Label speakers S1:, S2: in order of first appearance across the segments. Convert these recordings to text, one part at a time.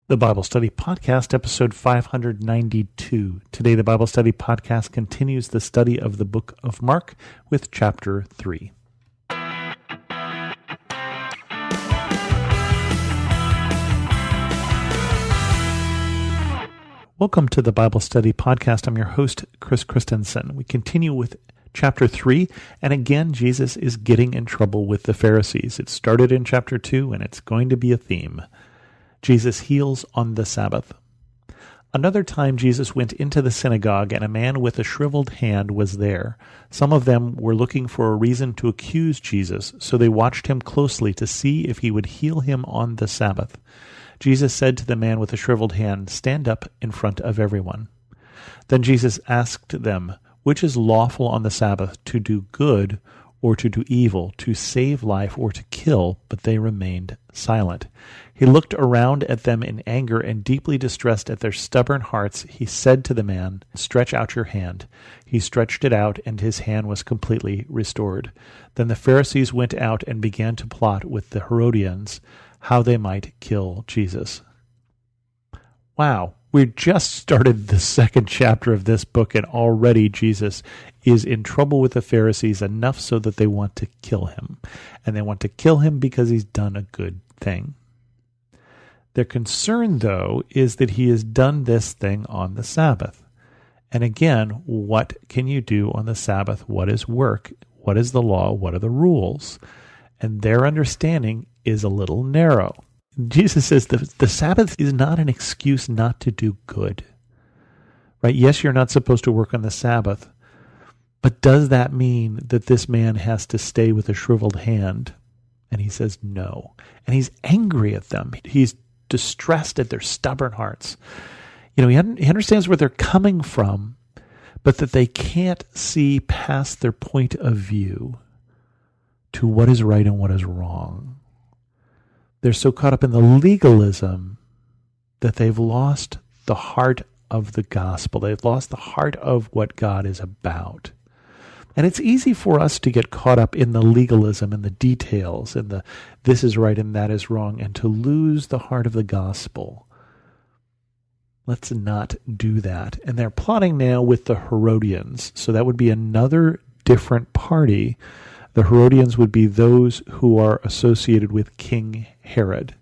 S1: The Bible Study Podcast, episode 592. Today, the Bible Study Podcast continues the study of the book of Mark with chapter 3. Welcome to the Bible Study Podcast. I'm your host, Chris Christensen. We continue with chapter 3, and again, Jesus is getting in trouble with the Pharisees. It started in chapter 2, and it's going to be a theme. Jesus heals on the Sabbath. Another time Jesus went into the synagogue, and a man with a shriveled hand was there. Some of them were looking for a reason to accuse Jesus, so they watched him closely to see if he would heal him on the Sabbath. Jesus said to the man with the shriveled hand, "Stand up in front of everyone." Then Jesus asked them, "Which is lawful on the Sabbath, to do good or to do evil, to save life or to kill?" But they remained silent. He looked around at them in anger, and deeply distressed at their stubborn hearts, he said to the man, "Stretch out your hand." He stretched it out, and his hand was completely restored. Then the Pharisees went out and began to plot with the Herodians how they might kill Jesus. Wow. We just started the second chapter of this book, and already Jesus is in trouble with the Pharisees enough so that they want to kill him. And they want to kill him because he's done a good thing. Their concern, though, is that he has done this thing on the Sabbath. And again, what can you do on the Sabbath? What is work? What is the law? What are the rules? And their understanding is a little narrow. Jesus says the Sabbath is not an excuse not to do good. Right? Yes, you're not supposed to work on the Sabbath, but does that mean that this man has to stay with a shriveled hand? And he says no. And he's angry at them. He's distressed at their stubborn hearts. He understands where they're coming from, but that they can't see past their point of view to what is right and what is wrong. They're so caught up in the legalism that they've lost the heart of the gospel. They've lost the heart of what God is about. And it's easy for us to get caught up in the legalism and the details and the this is right and that is wrong, and to lose the heart of the gospel. Let's not do that. And they're plotting now with the Herodians. So that would be another different party. The Herodians would be those who are associated with King Herod.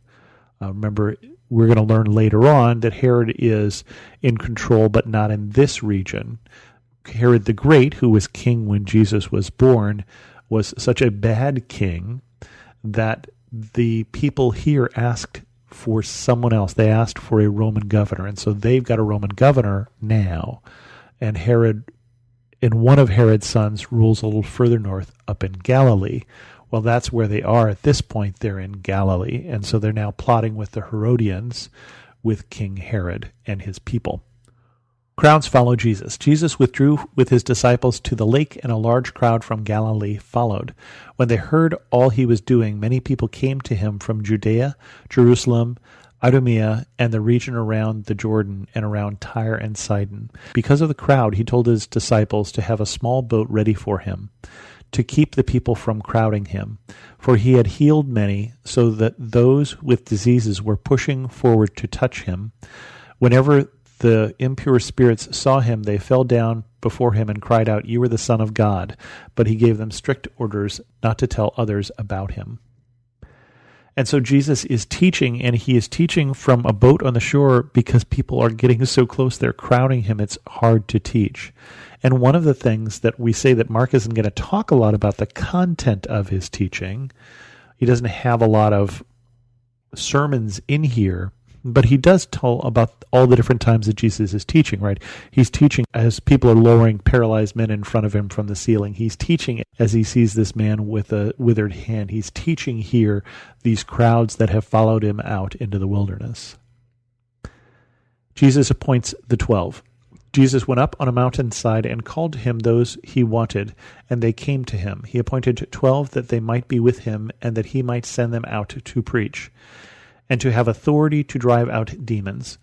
S1: Remember, we're going to learn later on that Herod is in control, but not in this region. Herod the Great, who was king when Jesus was born, was such a bad king that the people here asked for someone else. They asked for a Roman governor, and so they've got a Roman governor now. And Herod, and one of Herod's sons, rules a little further north up in Galilee. Well, that's where they are at this point. They're in Galilee, and so they're now plotting with the Herodians, with King Herod and his people. Crowds follow Jesus. Jesus withdrew with his disciples to the lake, and a large crowd from Galilee followed. When they heard all he was doing, many people came to him from Judea, Jerusalem, Idumea, and the region around the Jordan and around Tyre and Sidon. Because of the crowd, he told his disciples to have a small boat ready for him, to keep the people from crowding him. For he had healed many, so that those with diseases were pushing forward to touch him. Whenever the impure spirits saw him, they fell down before him and cried out, "You are the Son of God." But he gave them strict orders not to tell others about him. And so Jesus is teaching, and he is teaching from a boat on the shore because people are getting so close, they're crowding him, it's hard to teach. And one of the things that we say that Mark isn't going to talk a lot about the content of his teaching. He doesn't have a lot of sermons in here, but he does tell about all the different times that Jesus is teaching, right? He's teaching as people are lowering paralyzed men in front of him from the ceiling. He's teaching as he sees this man with a withered hand. He's teaching here these crowds that have followed him out into the wilderness. Jesus appoints the 12. Jesus went up on a mountainside and called to him those he wanted, and they came to him. He appointed 12 that they might be with him, and that he might send them out to preach, and to have authority to drive out demons.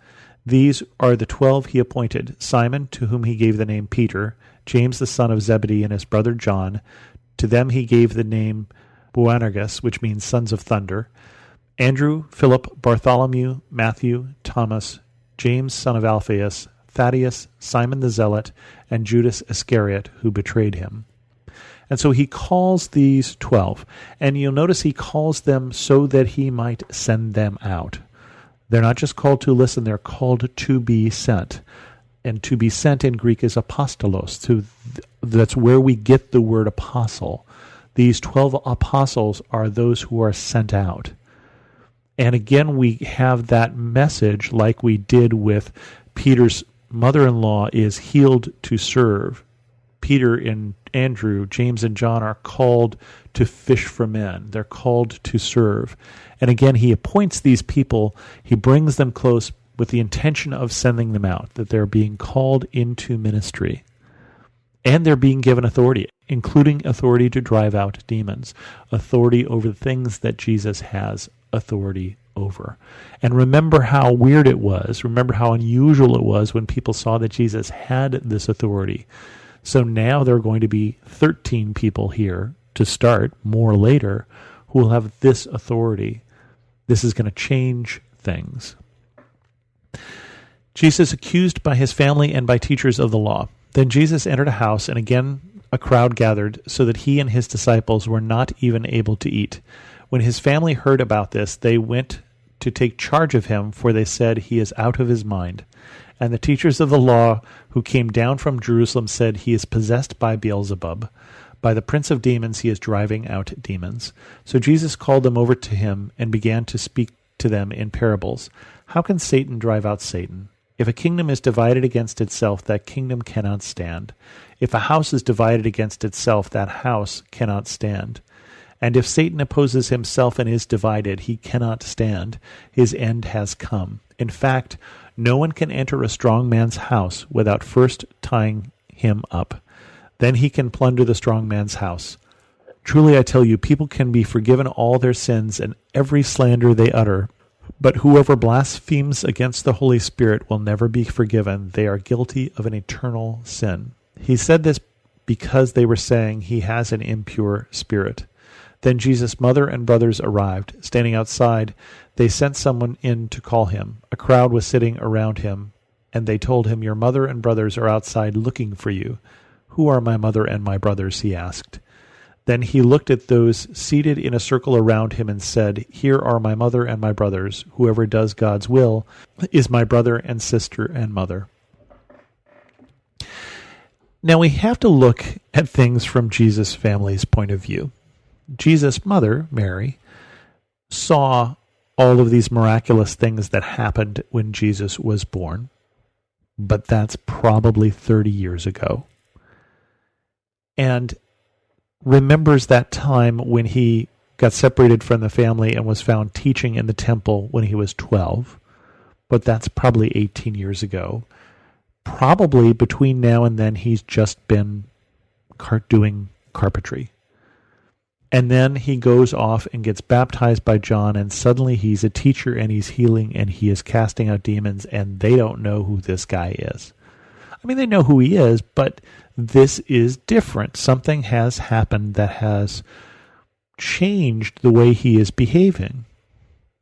S1: These are the 12 he appointed: Simon, to whom he gave the name Peter, James the son of Zebedee and his brother John. To them he gave the name Boanerges, which means sons of thunder, Andrew, Philip, Bartholomew, Matthew, Thomas, James son of Alphaeus, Thaddeus, Simon the Zealot, and Judas Iscariot, who betrayed him. And so he calls these 12, and you'll notice he calls them so that he might send them out. They're not just called to listen, they're called to be sent. And to be sent in Greek is apostolos. That's where we get the word apostle. These 12 apostles are those who are sent out. And again, we have that message like we did with Peter's mother-in-law is healed to serve. Peter and Andrew, James and John are called to fish for men. They're called to serve. And again, he appoints these people. He brings them close with the intention of sending them out, that they're being called into ministry. And they're being given authority, including authority to drive out demons, authority over the things that Jesus has authority over. And remember how weird it was. Remember how unusual it was when people saw that Jesus had this authority. So now there are going to be 13 people here to start, more later, who will have this authority. This is going to change things. Jesus accused by his family and by teachers of the law. Then Jesus entered a house, and again a crowd gathered, so that he and his disciples were not even able to eat. When his family heard about this, they went to take charge of him, for they said, "He is out of his mind." And the teachers of the law who came down from Jerusalem said, "He is possessed by Beelzebub. By the prince of demons he is driving out demons." So Jesus called them over to him and began to speak to them in parables. "How can Satan drive out Satan? If a kingdom is divided against itself, that kingdom cannot stand. If a house is divided against itself, that house cannot stand. And if Satan opposes himself and is divided, he cannot stand. His end has come. In fact, no one can enter a strong man's house without first tying him up. Then he can plunder the strong man's house. Truly I tell you, people can be forgiven all their sins and every slander they utter. But whoever blasphemes against the Holy Spirit will never be forgiven. They are guilty of an eternal sin." He said this because they were saying he has an impure spirit. Then Jesus' mother and brothers arrived. Standing outside, they sent someone in to call him. A crowd was sitting around him, and they told him, "Your mother and brothers are outside looking for you." "Who are my mother and my brothers?" he asked. Then he looked at those seated in a circle around him and said, "Here are my mother and my brothers. Whoever does God's will is my brother and sister and mother." Now we have to look at things from Jesus' family's point of view. Jesus' mother, Mary, saw all of these miraculous things that happened when Jesus was born, but that's probably 30 years ago. And remembers that time when he got separated from the family and was found teaching in the temple when he was 12, but that's probably 18 years ago. Probably between now and then he's just been doing carpentry. And then he goes off and gets baptized by John, and suddenly he's a teacher and he's healing and he is casting out demons, and they don't know who this guy is. I mean, they know who he is, but this is different. Something has happened that has changed the way he is behaving.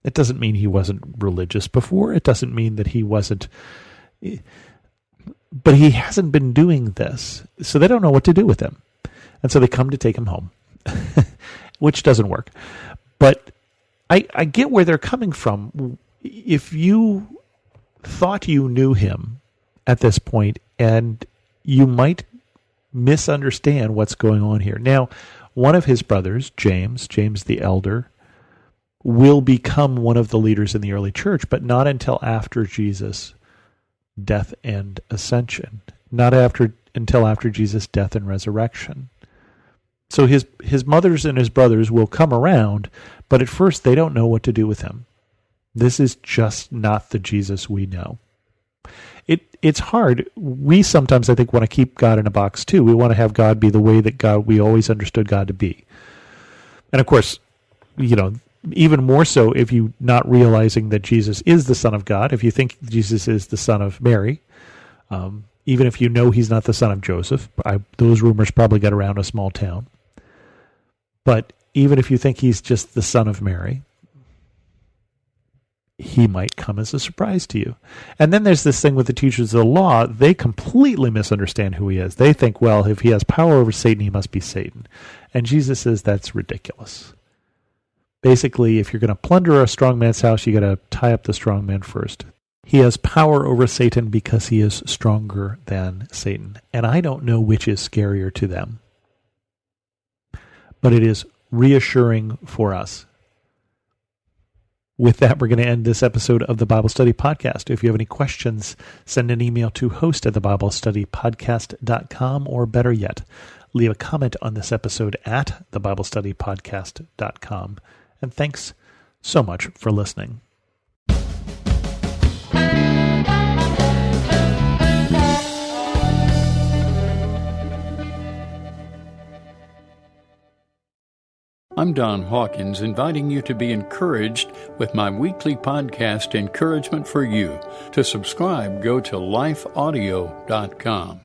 S1: It doesn't mean he wasn't religious before. It doesn't mean that he wasn't... But he hasn't been doing this, so they don't know what to do with him. And so they come to take him home, which doesn't work. But I get where they're coming from. If you thought you knew him at this point, and you might misunderstand what's going on here. Now, one of his brothers, James the elder, will become one of the leaders in the early church, but not until after Jesus' death and ascension. Not until after Jesus' death and resurrection. So his mothers and his brothers will come around, but at first they don't know what to do with him. This is just not the Jesus we know. It's hard. We sometimes, I think, want to keep God in a box too. We want to have God be the way that we always understood God to be. And of course, even more so if you're not realizing that Jesus is the Son of God, if you think Jesus is the son of Mary, even if you know he's not the son of Joseph, those rumors probably got around a small town. But even if you think he's just the son of Mary, he might come as a surprise to you. And then there's this thing with the teachers of the law. They completely misunderstand who he is. They think, well, if he has power over Satan, he must be Satan. And Jesus says that's ridiculous. Basically, if you're going to plunder a strong man's house, you got to tie up the strong man first. He has power over Satan because he is stronger than Satan. And I don't know which is scarier to them. But it is reassuring for us. With that, we're going to end this episode of the Bible Study Podcast. If you have any questions, send an email to host@thebiblestudypodcast.com, or better yet, leave a comment on this episode at thebiblestudypodcast.com. And thanks so much for listening.
S2: I'm Don Hawkins, inviting you to be encouraged with my weekly podcast, Encouragement for You. To subscribe, go to lifeaudio.com.